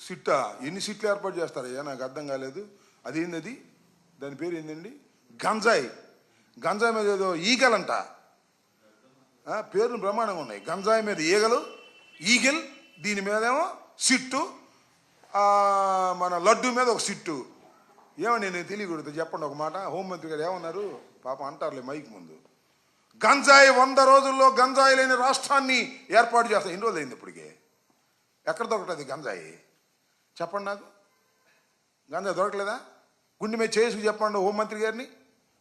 సిట్టా ఎన్ని సిట్లు ఏర్పాటు చేస్తారయ్యా? నాకు అర్థం కాలేదు. అదేంది అది? దాని పేరు ఏందండి? గంజాయి. గంజాయి మీద ఏదో ఈగలంట, పేర్లు బ్రహ్మాండంగా ఉన్నాయి. గంజాయి మీద ఈగలు, ఈగిల్, దీని మీదేమో సిట్టు, మన లడ్డు మీద ఒక సిట్టు. ఏమండి నేను తెలియకూడదు, చెప్పండి ఒక మాట. హోంమంత్రి గారు ఏమన్నారు పాపం అంటారులే మైక్ ముందు. గంజాయి 100 రోజుల్లో గంజాయి లేని రాష్ట్రాన్ని ఏర్పాటు చేస్తాం. ఎన్ని రోజులు అయింది ఇప్పటికే? ఎక్కడ దొరకలేదు గంజాయి? చెప్పండి నాకు. గంజాయి దొరకలేదా? గుండె మీద చేసుకు చెప్పండి హోంమంత్రి గారిని,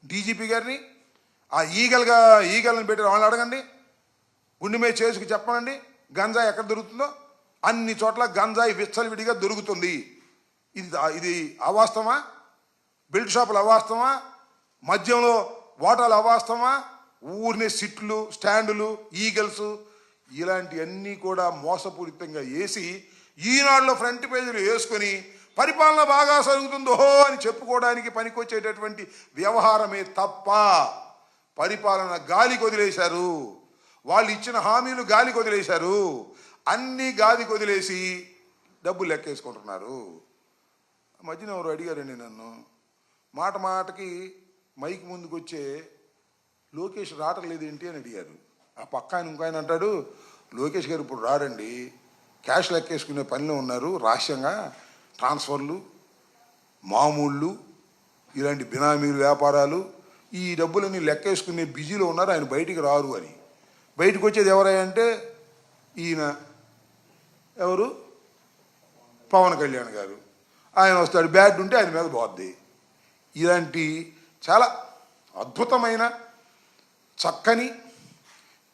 డీజీపీ గారిని. ఆ ఈగలను పెట్టి వాళ్ళని అడగండి. గుండె మీద చేసుకు చెప్పనండి గంజాయి ఎక్కడ దొరుకుతుందో. అన్ని చోట్ల గంజాయి విచ్చలవిడిగా దొరుకుతుంది. ఇది అవాస్తవమా? బెల్ట్ షాపులు అవాస్తవమా? మద్యంలో వాటాలు అవాస్తవమా? ఊరినే సిట్లు, స్టాండులు, ఈగల్స్ ఇలాంటివన్నీ కూడా మోసపూరితంగా వేసి ఈనాడులో ఫ్రంట్ పేజీలు వేసుకొని పరిపాలన బాగా జరుగుతుందో అని చెప్పుకోవడానికి పనికొచ్చేటటువంటి వ్యవహారమే తప్ప పరిపాలన గాలికి వదిలేశారు. వాళ్ళు ఇచ్చిన హామీలు గాలికి వదిలేశారు. అన్నీ గాలికి వదిలేసి డబ్బులు లెక్కేసుకుంటున్నారు. మధ్యన ఎవరు అడిగారండి నన్ను, మాట మాటకి మైక్ ముందుకు వచ్చే లోకేష్ రావట్లేదేంటి అని అడిగారు. ఆ పక్క ఆయన ఇంకో ఆయన అంటాడు, లోకేష్ గారు ఇప్పుడు రారండి, క్యాష్ లెక్కేసుకునే పనిలో ఉన్నారు, రహస్యంగా ట్రాన్స్ఫర్లు, మామూళ్ళు, ఇలాంటి బినామీలు, వ్యాపారాలు, ఈ డబ్బులన్నీ లెక్కేసుకునే బిజీలో ఉన్నారు, ఆయన బయటికి రారు అని. బయటకు వచ్చేది ఎవరంటే ఈయన ఎవరు, పవన్ కళ్యాణ్ గారు. ఆయన వస్తాడు, బ్యాడ్ ఉంటే ఆయన మీద పోద్ది. ఇలాంటి చాలా అద్భుతమైన చక్కని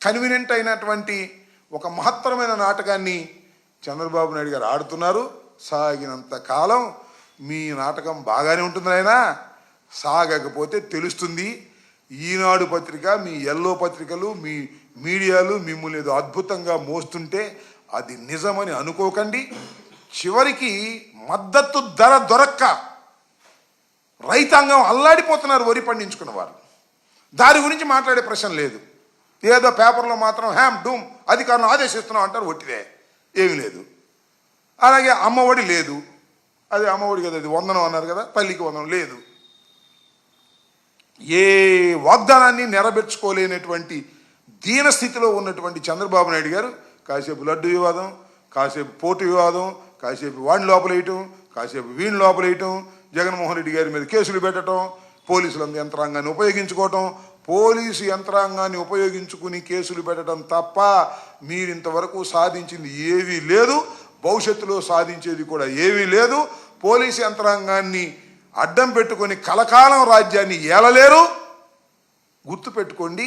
కన్వీనియంట్ అయినటువంటి ఒక మహత్తరమైన నాటకాన్ని చంద్రబాబు నాయుడు గారు ఆడుతున్నారు. సాగినంత కాలం మీ నాటకం బాగానే ఉంటుంది అయినా, సాగకపోతే తెలుస్తుంది. ఈనాడు పత్రిక, మీ ఎల్లో పత్రికలు, మీ మీడియాలు మిమ్మల్ని ఏదో అద్భుతంగా మోస్తుంటే అది నిజమని అనుకోకండి. చివరికి మద్దతు ధర దొరక్క రైతాంగం అల్లాడిపోతున్నారు. వరి పండించుకున్న వారు దాని గురించి మాట్లాడే ప్రశ్న లేదు. ఏదో పేపర్లో మాత్రం హ్యామ్ డూమ్ అధికారులను ఆదేశిస్తున్నాం అంటారు, ఒట్టిదే, ఏమీ లేదు. అలాగే అమ్మఒడి లేదు, అది అమ్మఒడి కదా, అది వందనం అన్నారు కదా, తల్లికి వందనం లేదు. ఏ వాగ్దానాన్ని నెరవేర్చుకోలేనటువంటి దీనస్థితిలో ఉన్నటువంటి చంద్రబాబు నాయుడు గారు కాసేపు లడ్డు వివాదం, కాసేపు పోటు వివాదం, కాసేపు వాడిని లోపలేయటం, కాసేపు వీడిని లోపలేయటం, జగన్మోహన్ రెడ్డి గారి మీద కేసులు పెట్టడం, పోలీసుల యంత్రాంగాన్ని ఉపయోగించుకోవటం, పోలీసు యంత్రాంగాన్ని ఉపయోగించుకుని కేసులు పెట్టడం తప్ప మీరింతవరకు సాధించింది ఏవీ లేదు. భవిష్యత్తులో సాధించేది కూడా ఏవీ లేదు. పోలీసు యంత్రాంగాన్ని అడ్డం పెట్టుకొని కలకాలం రాజ్యాన్ని ఏలలేరు. గుర్తుపెట్టుకోండి.